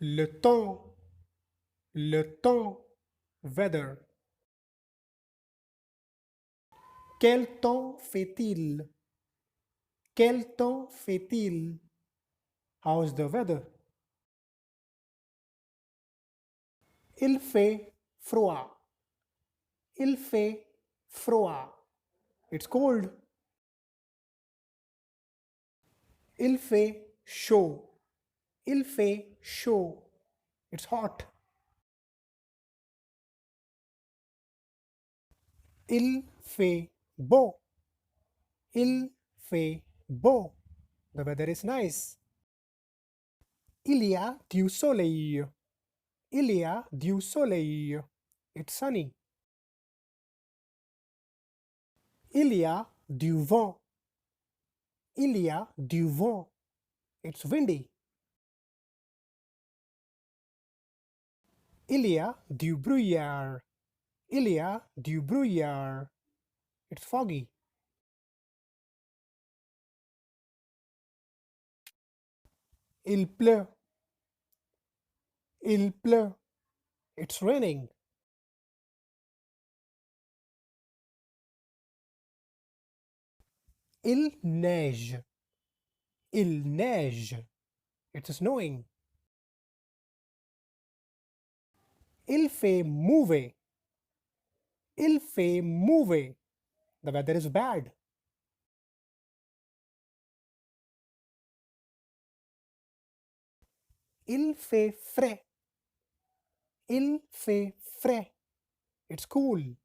le temps, le temps, weather. Quel temps fait-il? Quel temps fait-il? How's the weather? Il fait froid. Il fait froid. It's cold. Il fait chaud. Il fait chaud. It's hot. Il fait beau. Il fait beau. The weather is nice. Il y a du soleil. Il y a du soleil. It's sunny. Il y a du vent. Il y a du vent. It's windy. Il y a du brouillard. Il y a du brouillard. It's foggy. Il pleut. Il pleut. It's raining. Il neige. Il neige. It's snowing. Il fait mauvais. Il fait mauvais. The weather is bad. Il fait frais. Il fait frais. It's cool.